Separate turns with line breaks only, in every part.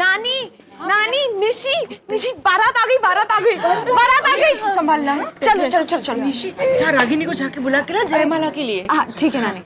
नानी नानी निशी निशी बारात आ गई बारात आ गई बारात आ गई।
संभालना।
चलो चलो चलो चलो
निशी जा रागिनी को जाके बुला के ला जयमाला के लिए।
हाँ ठीक है नानी।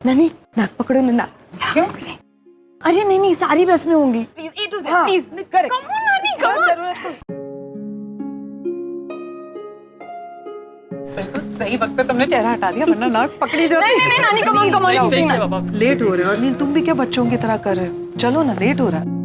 नानी नाक पकड़ो ना।
क्यों?
अरे नहीं नहीं सारी रस्में होंगी please A to Z please come on नानी कम ऑन।
सही वक्त पे तुमने चेहरा हटा दिया वरना नाक पकड़ी जाती।
नहीं नहीं नानी come on come on.
Late हो रहे हो अनिल, तुम भी क्या बच्चों की तरह कर रहे हो? चलो ना, लेट हो रहा है।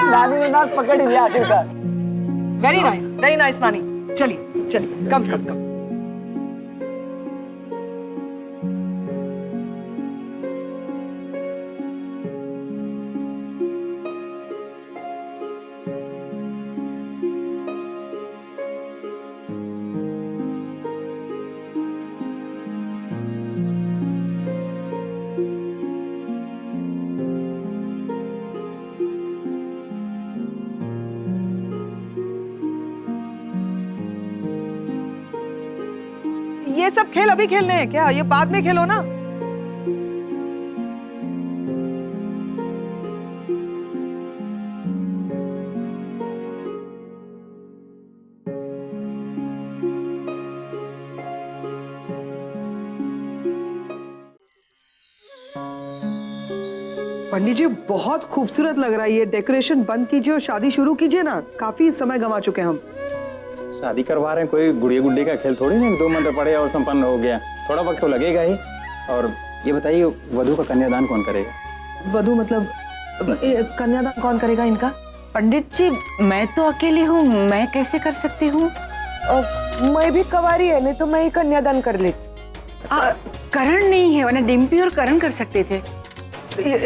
नानी ने नाक पकड़ ही लिया आखिरकार। वेरी नाइस नानी। चलिए चलिए कम कम कम। ये सब खेल अभी खेलने हैं क्या? ये बाद में खेलो ना। पंडित जी बहुत खूबसूरत लग रहा है ये डेकोरेशन। बंद कीजिए और शादी शुरू कीजिए ना, काफी समय गंवा चुके हैं हम।
शादी करवा रहे हैं, कोई गुड़िया गुड्डी का खेल थोड़ी नहीं। 2 मंत्र पढ़े और संपन्न हो गया, थोड़ा वक्त तो लगेगा ही। और ये बताइए वधू का कन्यादान कौन करेगा?
वधू मतलब कन्यादान कौन करेगा इनका?
पंडित जी मैं तो अकेली हूँ, मैं कैसे कर सकती हूँ?
मैं भी कवारी है, नहीं तो मैं ही कन्यादान कर लेती।
करण नहीं है, वरना डिम्पी और करण कर सकते थे।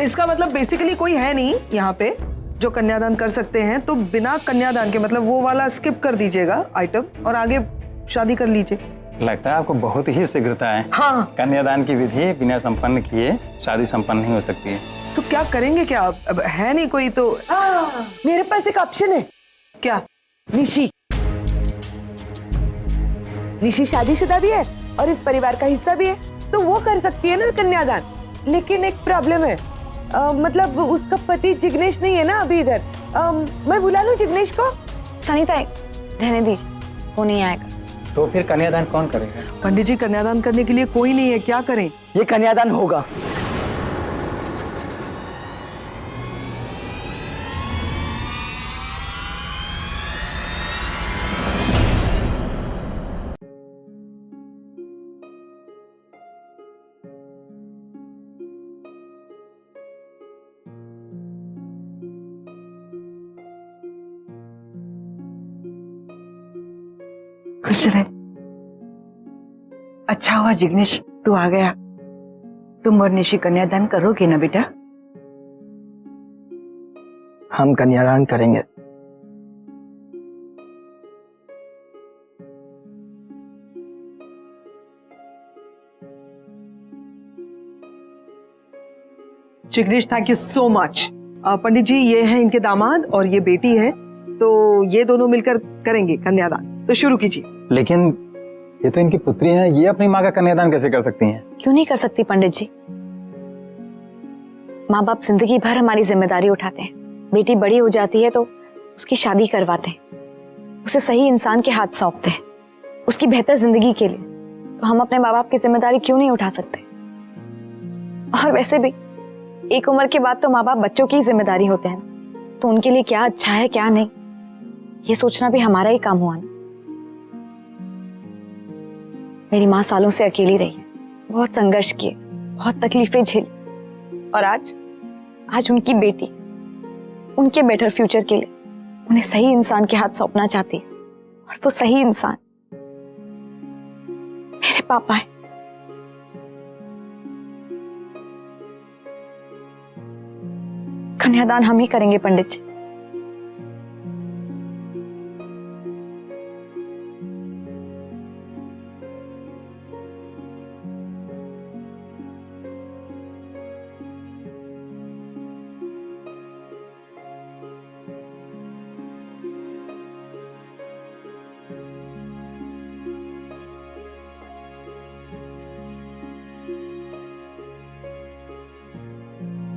इसका मतलब बेसिकली कोई है नहीं यहाँ पे जो कन्यादान कर सकते हैं, तो बिना कन्यादान के मतलब वो वाला स्किप कर दीजिएगा आइटम और आगे शादी कर लीजिए।
लगता है आपको बहुत ही शीघ्रता है।
हाँ।
कन्यादान की विधि बिना संपन्न किए शादी संपन्न नहीं हो सकती है।
तो क्या करेंगे? क्या अब है नहीं कोई तो
मेरे पास एक ऑप्शन है।
क्या?
निशी निशी शादीशुदा भी है और इस परिवार का हिस्सा भी है, तो वो कर सकती है ना कन्यादान। लेकिन एक प्रॉब्लम है, मतलब उसका पति जिग्नेश नहीं है ना अभी इधर। मैं बुला लूं जिग्नेश को?
सनीता रहने दीजिए, वो नहीं आएगा।
तो फिर कन्यादान कौन करेगा?
पंडित जी कन्यादान करने के लिए कोई नहीं है, क्या करें?
ये कन्यादान होगा।
खुश रहे। अच्छा हुआ जिग्नेश तू आ गया। तुम और निशी कन्यादान करोगे ना बेटा?
हम कन्यादान करेंगे।
Jignesh thank you so much. Pandit ji ये है इनके दामाद और ये बेटी है, तो ये दोनों मिलकर करेंगे कन्यादान। तो शुरू कीजिए।
लेकिन ये तो इनकी पुत्री है, ये अपनी माँ का कन्यादान कैसे कर सकती हैं?
क्यों नहीं कर सकती पंडित जी? माँ बाप जिंदगी भर हमारी जिम्मेदारी उठाते हैं। बेटी बड़ी हो जाती है तो उसकी शादी करवाते हैं, उसे सही इंसान के हाथ सौंपते हैं, उसकी बेहतर जिंदगी के लिए। तो हम अपने माँ बाप की जिम्मेदारी क्यों नहीं उठा सकते? और वैसे भी एक उम्र के बाद तो माँ बाप बच्चों की ही जिम्मेदारी होते हैं, तो उनके लिए क्या अच्छा है क्या नहीं, ये सोचना भी हमारा ही काम हुआ ना। मेरी माँ सालों से अकेली रही है, बहुत संघर्ष किए, बहुत तकलीफें झेली, और आज उनकी बेटी उनके बेटर फ्यूचर के लिए उन्हें सही इंसान के हाथ सौंपना चाहती है, और वो सही इंसान मेरे पापा है। कन्यादान हम ही करेंगे पंडित जी।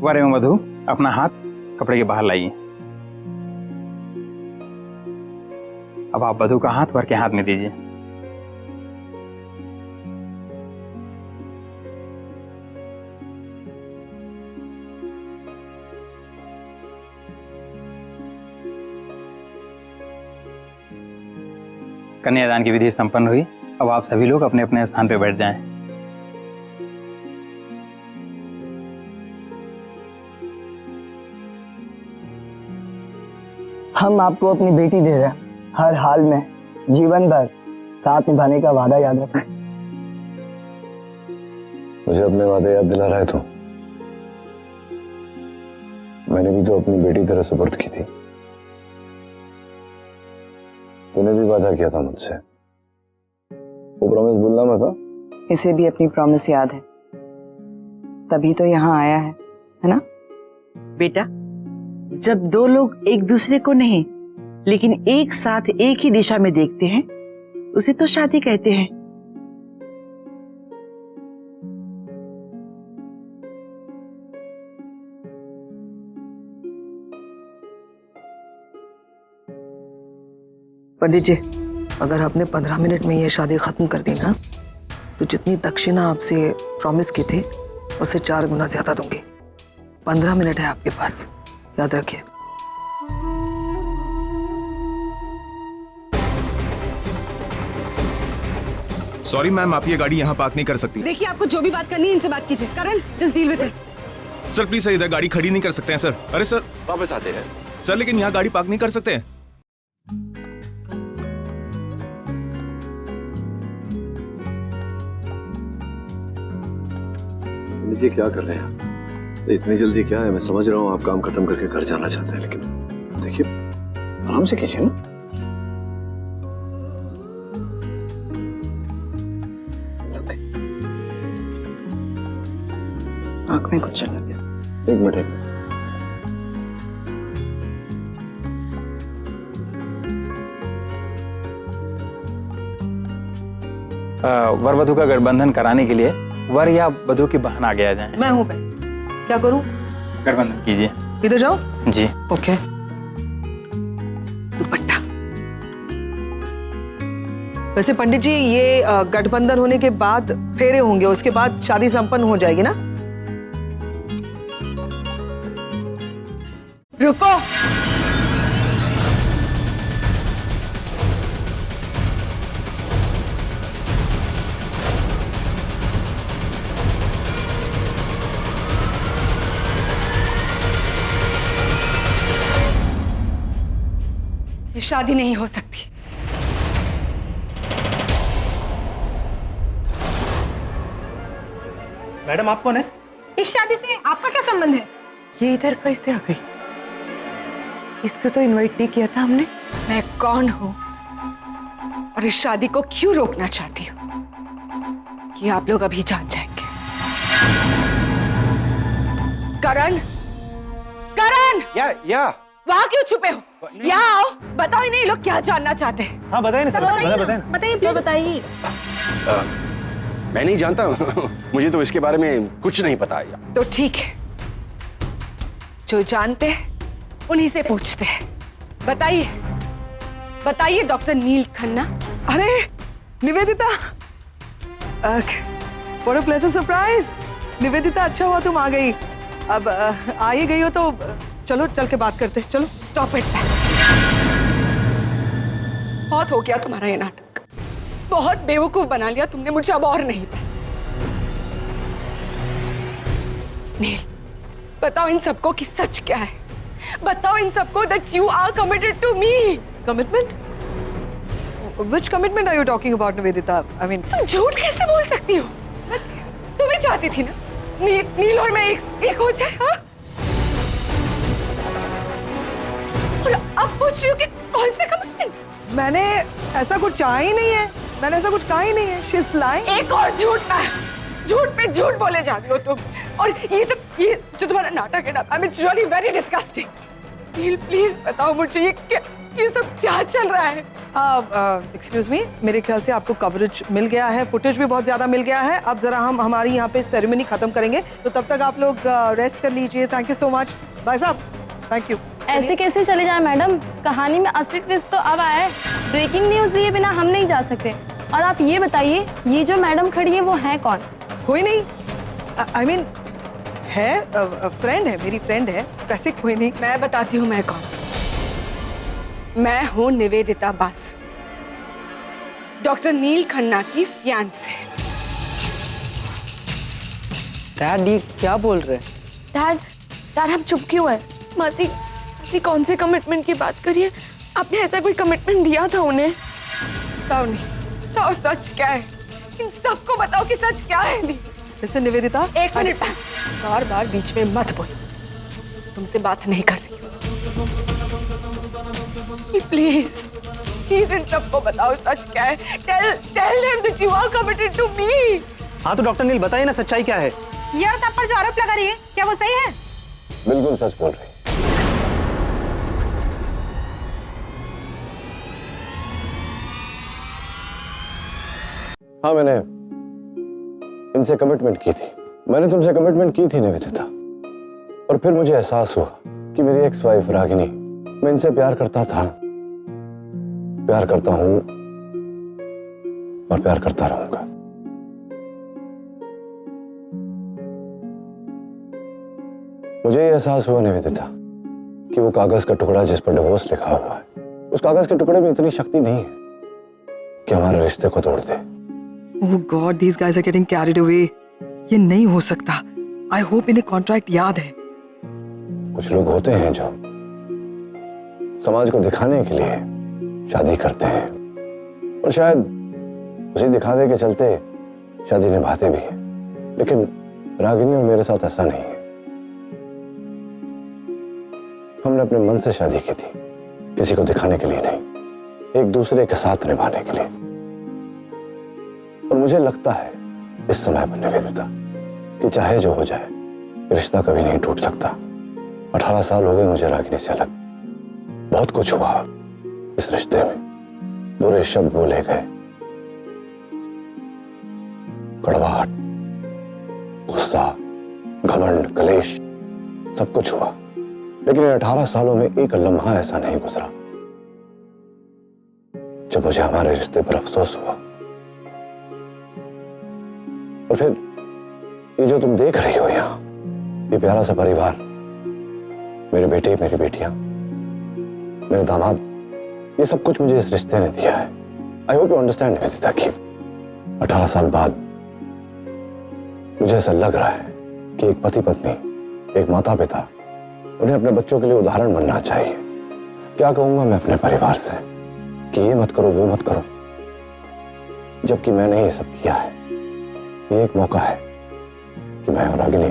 वर एवं वधू अपना हाथ कपड़े के बाहर लाइए। अब आप वधू का हाथ वर के हाथ में दीजिए। कन्यादान की विधि संपन्न हुई। अब आप सभी लोग अपने अपने स्थान पर बैठ जाएं।
हम आपको अपनी बेटी दे रहे हैं, हर हाल में जीवन भर साथ निभाने का वादा याद रखना।
मुझे अपने वादे याद दिला रहा है तू? मैंने भी तो अपनी बेटी तरह सुपुर्द की थी। तूने भी वादा किया था मुझसे, वो प्रॉमिस भूलना मत। हाँ,
इसे भी अपनी प्रॉमिस याद है, तभी तो यहाँ आया है ना?
बेटा, जब दो लोग एक दूसरे को नहीं लेकिन एक साथ एक ही दिशा में देखते हैं, उसे तो शादी कहते हैं।
पंडित जी, अगर आपने 15 मिनट में ये शादी खत्म कर दी ना, तो जितनी दक्षिणा आपसे प्रॉमिस की थी उससे 4 गुना ज्यादा दूंगी। 15 मिनट है आपके पास, याद रखिए।
सॉरी मैम, आप ये गाड़ी यहाँ पार्क नहीं कर सकती।
देखिए, आपको जो भी बात करनी है इनसे बात कीजिए। Karan, just deal with it.
Sir please sir, इधर गाड़ी खड़ी नहीं कर सकते हैं सर। अरे सर
वापस आते हैं
सर, लेकिन यहाँ गाड़ी पार्क नहीं कर सकते हैं।
ये क्या कर रहे हैं? इतनी जल्दी क्या है? मैं समझ रहा हूँ आप काम खत्म करके घर जाना चाहते हैं, लेकिन देखिए आराम से कीजिए ना।
आंख में कुछ चला गया।
एक मिनट।
वर वधू का गठबंधन कराने के लिए वर या वधू की बहन आगे आ जाए।
मैं हूं पे, क्या करूं?
गठबंधन कीजिए।
इधर जाओ।
जी।
ओके। दुपट्टा। वैसे पंडित जी, ये गठबंधन होने के बाद फेरे होंगे, उसके बाद शादी संपन्न हो जाएगी ना?
रुको, ये शादी नहीं हो सकती।
मैडम, आप कौन है?
इस शादी से आपका क्या संबंध है? ये इधर कैसे आ गई? इसको तो इनवाइट नहीं किया था हमने।
मैं कौन हूं और इस शादी को क्यों रोकना चाहती हूँ, ये आप लोग अभी जान जाएंगे। करण, करण,
या
वहां क्यों छुपे हो? यहाँ आओ, बताओ इन्हें ये लोग क्या जानना चाहते हैं।
हाँ बताइए ना सर, बताइए।
बताइए।
मैं नहीं जानता मुझे तो इसके बारे में कुछ नहीं पता।
तो ठीक है, जो जानते हैं उन्हीं से पूछते हैं। बताइए, बताइए डॉक्टर नील खन्ना।
अरे Nivedita,
what a pleasant surprise. Nivedita, अच्छा हुआ तुम आ गई। अब आ ही गई हो तो चलो चल के बात करते हैं। चलो।
Stop it. बहुत हो गया तुम्हारा ये नाटक। बहुत बेवकूफ बना लिया तुमने मुझे, अब और नहीं। नील, बताओ इन सबको कि सच क्या है। बताओ इन सबको that you are committed to me.
Commitment? Which commitment are you talking about, Nivedita? I mean,
तुम झूठ कैसे बोल सकती हो? तुम भी चाहती थी ना नील और मैं एक हो जाए, हाँ? और अब पूछ रही हो कि कौन से कमिटमेंट?
मैंने ऐसा कुछ चाहा ही नहीं है। मैंने ऐसा कुछ कहा ही नहीं है। She's lying.
एक और झूठ पे झूठ बोले जा रही हो तुम। और ये जो तुम्हारा नाटक है ना, I mean, it's really very disgusting. Neel, please बताओ मुझे ये सब क्या चल रहा है?
एक्सक्यूज मी, मेरे ख्याल से आपको कवरेज मिल गया है, फुटेज भी बहुत ज्यादा मिल गया है। अब जरा हम हमारी यहाँ पे सेरेमनी खत्म करेंगे, तो तब तक आप लोग रेस्ट कर लीजिए। थैंक यू सो मच भाई साहब, थैंक यू।
ऐसे कैसे चले जाए मैडम, कहानी में असली ट्विस्ट तो अब आया है। ब्रेकिंग न्यूज दिए बिना हम नहीं जा सकते। और आप ये बताइए, ये जो मैडम खड़ी है वो है कौन?
कोई नहीं, आई मीन है, फ्रेंड है, मेरी फ्रेंड है, वैसे कोई नहीं।
मैं बताती हूँ मैं कौन। मैं हूँ निवेदिता बासु, डॉक्टर नील खन्ना की फियांसे।
डैड ये क्या बोल रहे हैं?
डैड हम चुप क्यों हैं? मासी कौन से कमिटमेंट की बात करिए? आपने ऐसा कोई कमिटमेंट दिया था उन्हें?
बताओ नहीं, बताओ सच क्या है? इन सबको बताओ कि सच क्या है। नहीं
वैसे निवेदिता,
एक मिनट, बार बार बीच में मत बोलो, तुमसे बात नहीं कर रही। प्लीज इन सबको बताओ सच क्या है। Tell them that you are committed to me.
हाँ तो डॉक्टर नील बताइए ना, सच्चाई क्या है?
ये और तब पर जो आरोप लगा रही है, क्या वो सही है?
बिल्कुल सच बोल रही। हाँ, मैंने इनसे कमिटमेंट की थी। मैंने तुमसे कमिटमेंट की थी निवेदिता, और फिर मुझे एहसास हुआ कि मेरी एक्स वाइफ रागिनी, मैं इनसे प्यार करता था, प्यार करता हूं और प्यार करता रहूंगा। मुझे यह एहसास हुआ निवेदिता कि वो कागज का टुकड़ा जिस पर डिवोर्स लिखा हुआ है, उस कागज के टुकड़े में इतनी शक्ति नहीं है कि हमारे रिश्ते को तोड़ दे।
Oh God, these guys are getting carried away. ये नहीं हो सकता। I hope इन्हें कॉन्ट्रैक्ट याद है।
कुछ लोग होते हैं जो समाज को दिखाने के लिए शादी करते हैं, और शायद उसी दिखावे के चलते शादी निभाते भी हैं, लेकिन रागिनी और मेरे साथ ऐसा नहीं है। हमने अपने मन से शादी की थी, किसी को दिखाने के लिए नहीं, एक दूसरे के साथ निभाने के लिए। और मुझे लगता है इस समय पर निवेदिता कि चाहे जो हो जाए, रिश्ता कभी नहीं टूट सकता। 18 साल हो गए मुझे रागिनी से अलग। बहुत कुछ हुआ इस रिश्ते में, बुरे शब्द बोले गए, कड़वाहट, गुस्सा, घमंड, कलेश, सब कुछ हुआ, लेकिन 18 सालों में एक लम्हा ऐसा नहीं गुजरा जब मुझे हमारे रिश्ते पर अफसोस हुआ। और फिर ये जो तुम देख रही हो यहाँ, ये प्यारा सा परिवार, मेरे बेटे, मेरी बेटियां, मेरे दामाद, ये सब कुछ मुझे इस रिश्ते ने दिया है। I hope you understand Nivedita कि 18 साल बाद मुझे ऐसा लग रहा है कि एक पति पत्नी, एक माता पिता, उन्हें अपने बच्चों के लिए उदाहरण बनना चाहिए। क्या कहूंगा मैं अपने परिवार से कि ये मत करो, वो मत करो, जबकि मैंने ये सब किया है। ये एक मौका है कि मैं और रागिनी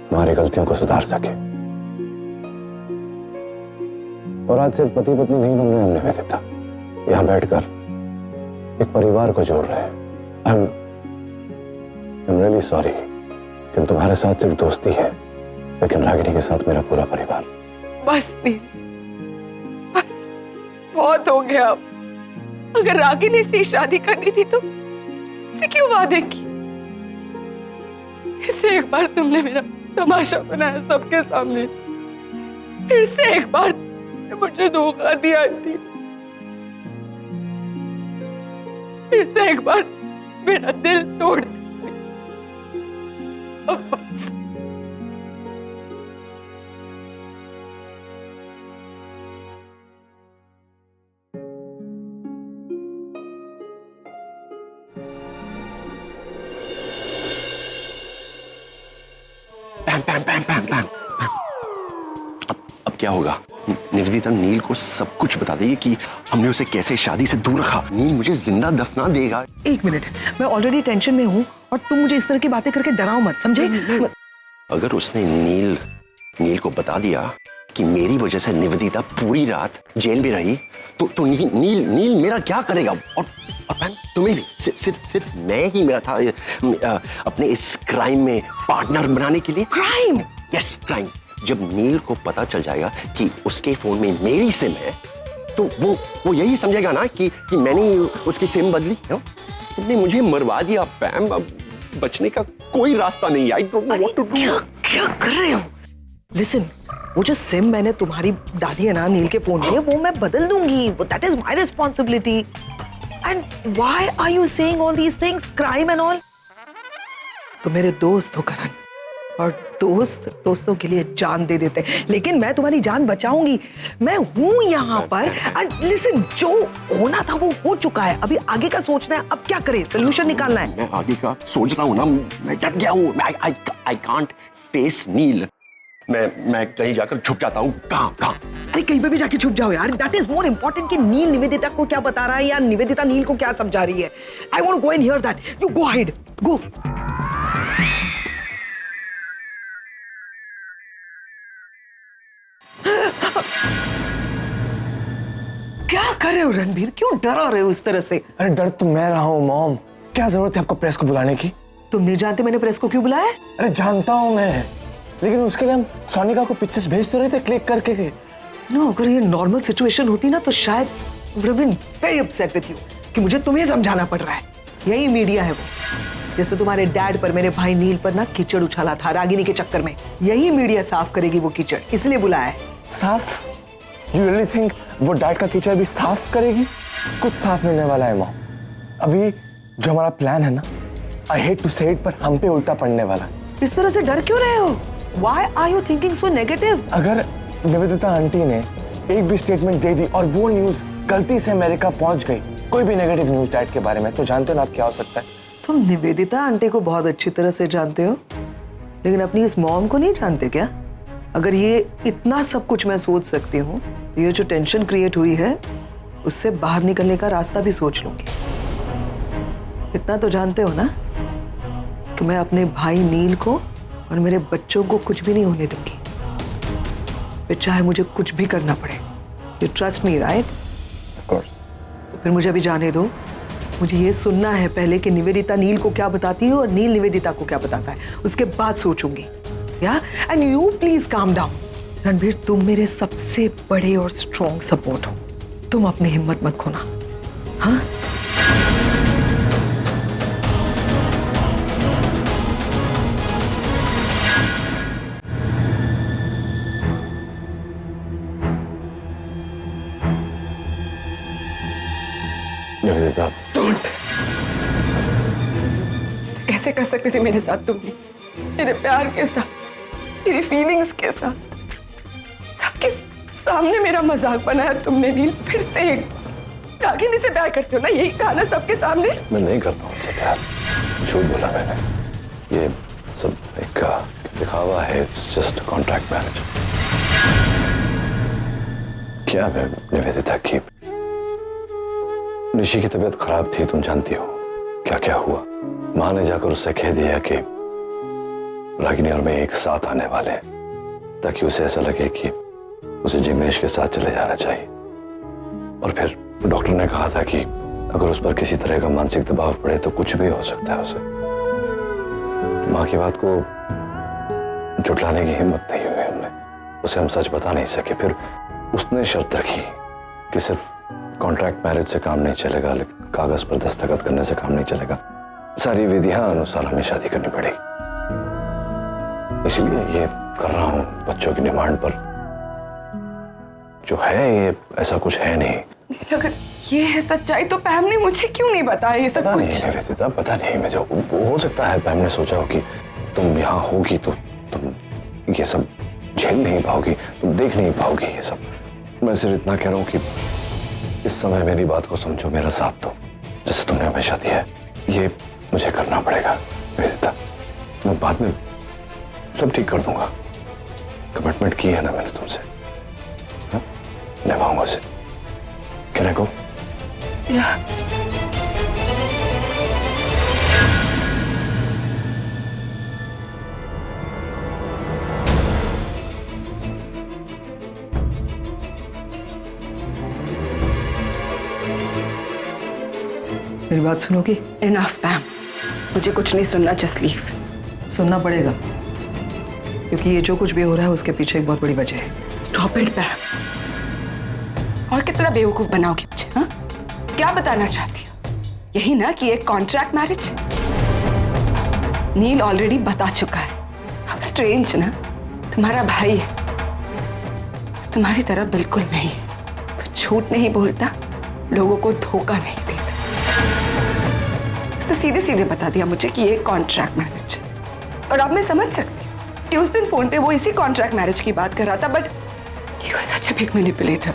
हमारी गलतियों को सुधार सके। और आज सिर्फ पति पत्नी नहीं बन रहे हम निवेदिता, यहां बैठकर एक परिवार को जोड़ रहे हैं। आई एम रियली सॉरी कि तुम्हारे साथ सिर्फ दोस्ती है, लेकिन रागिनी के साथ मेरा पूरा परिवार।
बस नील, बस बहुत हो गया। अगर रागिनी से शादी करनी थी तो से क्यों वादे की? फिर से एक बार तुमने मेरा तमाशा बनाया सबके सामने। फिर से एक बार मुझे धोखा दिया आंटी। फिर से एक बार मेरा दिल तोड़ दे। अब बस।
पैम पैम पैम पैम पैम। अब क्या होगा? निवेदिता नील को सब कुछ बता देगी कि हमने उसे कैसे शादी से दूर रखा। नील मुझे जिंदा दफना देगा।
एक मिनट, मैं ऑलरेडी टेंशन में हूँ और तुम मुझे इस तरह की बातें करके डराओ मत, समझे?
अगर उसने नील को बता दिया कि मेरी वजह से निवेदिता पूरी रात जेल में रही तो नील मेरा क्या करेगा? और तुम्हें भी सिर्फ मैं ही मेरा था अपने इस क्राइम में पार्टनर बनाने के लिए।
क्राइम?
Yes, crime. जब नील को पता चल जाएगा कि उसके फोन में मेरी सिम है तो वो यही समझेगा ना कि मैंने उसकी सिम बदली। तुमने मुझे मरवा दिया पैम, अब बचने का कोई रास्ता नहीं। I don't know what to do.
क्या कर रहे हो? लिसन, वो जो सिम मैंने तुम्हारी डाली है ना नील के फोन में, वो मैं बदल दूंगी। That is my responsibility. And why are you saying all these things, crime and all? तो मेरे दोस्त हो करण, और दोस्तों के लिए जान दे देते हैं, लेकिन मैं तुम्हारी जान बचाऊंगी। मैं हूं यहाँ पर। लिसन, जो होना था वो हो चुका है, अभी आगे का सोचना है। अब क्या करें? सोल्यूशन निकालना है।
मैं आगे का सोच रहा हूँ ना, मैं डर गया हूँ। आई कांट फेस नील। मैं कहीं जाकर छुप जाता हूँ। कहाँ?
अरे कहीं पे भी जाके छुप जाओ यार। दैट इज मोर इम्पोर्टेंट कि नील निवेदिता को क्या बता रहा है या निवेदिता नील को क्या समझा रही है। I want to go and hear that. You go ahead, go. क्या कर रहे हो रणबीर? क्यों डरा रहे हो इस तरह से?
अरे डर तो मैं रहा हूँ मॉम। क्या जरूरत है आपको प्रेस को बुलाने की?
तुम नहीं जानते मैंने प्रेस को क्यों बुलाया?
अरे जानता हूँ मैं, लेकिन उसके लिए हम सोनिका को पिक्चर्स भेज तो रहे थे क्लिक करके।
नो, अगर ये नॉर्मल सिचुएशन होती ना तो शायद would have been very upset with you कि मुझे तुम्हें समझाना पड़ रहा है। यही मीडिया है वो, जैसे तुम्हारे डैड पर, मेरे भाई नील पर ना कीचड़ उछाला था रागिनी के चक्कर में। यही मीडिया साफ करेगी वो कीचड़, इसलिए बुलाया है।
साफ? You really think वो डैड का कीचड़ भी साफ करेगी? कुछ साफ मिलने वाला है मॉम। अभी जो हमारा प्लान है ना, I hate to say it, पर हम पे उल्टा पड़ने वाला है।
इस तरह से डर क्यों रहे हो? Why are you thinking so negative?
अगर निवेदिता आंटी ने एक भी स्टेटमेंट दे दी और वो न्यूज गलती से अमेरिका पहुंच गई, कोई भी नेगेटिव न्यूज डैड के बारे में, तो जानते हो ना आप क्या हो सकता है?
तुम निवेदिता आंटी को बहुत अच्छी तरह से जानते हो, लेकिन अपनी इस मॉम को नहीं जानते क्या? अगर ये इतना सब कुछ मैं सोच सकती हूँ, ये जो टेंशन क्रिएट हुई है उससे बाहर निकलने का रास्ता भी सोच लूंगी। इतना तो जानते हो ना कि मैं अपने भाई नील को और मेरे बच्चों को कुछ भी नहीं होने दूंगी, फिर चाहे मुझे कुछ भी करना पड़े। You trust me, right?
Of course.
तो फिर मुझे अभी जाने दो। मुझे ये सुनना है पहले कि निवेदिता नील को क्या बताती है और नील निवेदिता को क्या बताता है, उसके बाद सोचूंगी। या and you please calm down. Ranbir, तुम मेरे सबसे बड़े और स्ट्रॉन्ग सपोर्ट हो। तुम अपनी हिम्मत मत खोना, हाँ?
कैसे कर सकती थी मेरे साथ तुम? मेरे प्यार के साथ, मेरी फीलिंग्स के साथ, सबके सामने मेरा मजाक बनाया तुमने नील। फिर से एक रागिनी से प्यार करते हो ना, यही कहा ना सबके सामने?
मैं नहीं करता हूँ उससे प्यार, झूठ बोला मैंने। ये सब एक दिखावा है। It's just contract marriage. क्या मैं निवेदिता की, ऋषि की तबीयत खराब थी, तुम जानती हो क्या क्या हुआ। माँ ने जाकर उससे कह दिया कि रागिनी और मैं एक साथ आने वाले हैं, ताकि उसे ऐसा लगे कि उसे जिग्नेश के साथ चले जाना चाहिए। और फिर डॉक्टर ने कहा था कि अगर उस पर किसी तरह का मानसिक दबाव पड़े तो कुछ भी हो सकता है उसे। माँ की बात को झुठलाने की हिम्मत नहीं हुई हमने, उसे हम सच बता नहीं सके। फिर उसने शर्त रखी कि सिर्फ कॉन्ट्रैक्ट मैरिज से काम नहीं चलेगा, लेकिन कागज पर दस्तखत करने से काम नहीं चलेगा, सारी विधियां अनुसार हमें शादी करनी पड़ेगी। इसलिए ये कर रहा हूं बच्चों की डिमांड पर। जो है ये ऐसा कुछ है नहीं,
अगर ये है सच्चाई तो पैम ने मुझे क्यों नहीं बताया ये सब
पता
कुछ?
नहीं निवेदिता, पता नहीं मुझे। हो सकता है पैम ने सोचा हो कि तुम यहाँ होगी तो तुम ये सब झेल नहीं पाओगी, तुम देख नहीं पाओगी ये सब। मैं सिर्फ इतना कह रहा हूँ कि इस समय मेरी बात को समझो, मेरा साथ दो जैसे तुमने हमेशा दिया है। ये मुझे करना पड़ेगा निवेदिता, मैं बाद में सब ठीक कर दूंगा। कमिटमेंट की है ना मैंने तुमसे, निभाऊंगा उसे। Can I go?
Yeah.
मेरी बात सुनोगी?
Enough, पैम। मुझे कुछ नहीं सुनना, जस्ट लीव।
सुनना पड़ेगा, क्योंकि ये जो कुछ भी हो रहा है उसके पीछे एक बहुत बड़ी वजह है।
Stop it, पैम। और कितना बेवकूफ बनाओगी मुझे? हाँ? क्या बताना चाहती हो? यही ना कि एक कॉन्ट्रैक्ट मैरिज? नील ऑलरेडी बता चुका है। अब स्ट्रेंज ना, तुम्हारा भाई है, तुम्हारी तरह बिल्कुल नहीं है। वो झूठ नहीं बोलता, लोगों को धोखा नहीं देता। उसने सीधे सीधे बता दिया मुझे कि ये कॉन्ट्रैक्ट मैरिज है। और अब मैं समझ सकती हूँ कि उस दिन फोन पे वो इसी कॉन्ट्रैक्ट मैरिज की बात कर रहा था, but you are such a big manipulator,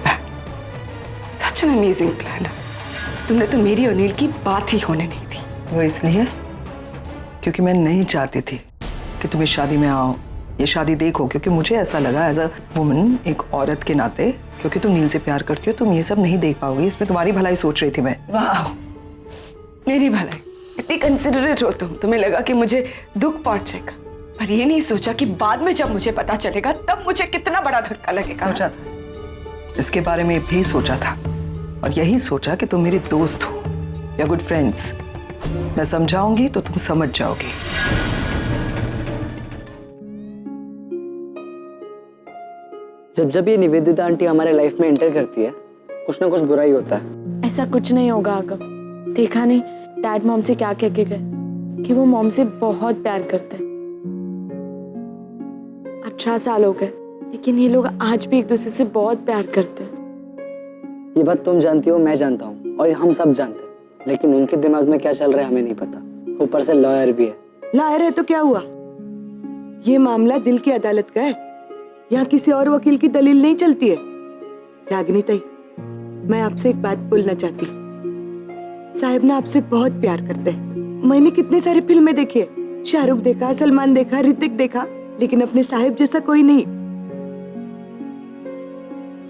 such an amazing plan. तुमने तो मेरी और नील की बात ही होने नहीं दी।
वो इसलिए क्योंकि मैं नहीं चाहती थी कि तुम इस शादी में आओ, ये शादी देखो, क्योंकि मुझे ऐसा लगा एज अ वुमन, एक औरत के नाते, क्योंकि तुम नील से प्यार करती हो, तुम ये सब नहीं देख पाओगी। इसमें तुम्हारी भलाई सोच रही थी मैं।
वाह, मेरी भलाई, इतनी कंसिडरेट हो तुम। तुम्हें लगा कि मुझे दुख पहुंचेगा, पर ये नहीं सोचा कि बाद में जब मुझे पता चलेगा तब मुझे कितना बड़ा धक्का लगेगा।
सोचा था, इसके बारे में भी सोचा था, और यही सोचा कि तुम मेरी दोस्त हो या गुड फ्रेंड्स। मैं समझाऊंगी तो तुम समझ जाओगी।
जब जब ये निवेदिता आंटी हमारे लाइफ में एंटर करती है, कुछ ना कुछ बुरा ही होता है।
ऐसा कुछ नहीं होगा आगम। देखा नहीं डैड मॉम से क्या कह के गए कि वो मॉम से बहुत प्यार करते हैं। 18 साल हो गए, लेकिन ये लोग आज भी एक दूसरे से बहुत प्यार करते हैं।
ये बात तुम जानती हो, मैं जानता हूँ, और हम सब जानते हैं, लेकिन उनके दिमाग में क्या चल रहा है हमें नहीं पता। ऊपर से लॉयर भी है।
लॉयर है तो क्या हुआ? ये मामला दिल की अदालत का है, यहाँ किसी और वकील की दलील नहीं चलती है। रागिनी ताई, मैं आपसे एक बात बोलना चाहती। साहिब ना आपसे बहुत प्यार करते हैं। मैंने कितने सारी फिल्में देखी है, शाहरुख देखा, सलमान देखा, ऋतिक देखा, लेकिन अपने साहिब जैसा कोई नहीं।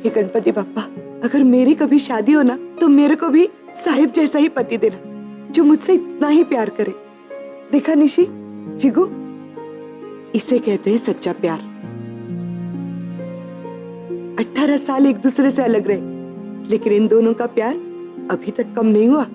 हे गणपति बप्पा, अगर मेरी कभी शादी हो ना तो मेरे को भी साहिब जैसा ही पति देना, जो मुझसे इतना ही प्यार करे। देखा निशी, जिगू, इसे कहते हैं सच्चा प्यार। 18 साल एक दूसरे से अलग रहे, लेकिन इन दोनों का प्यार अभी तक कम नहीं हुआ।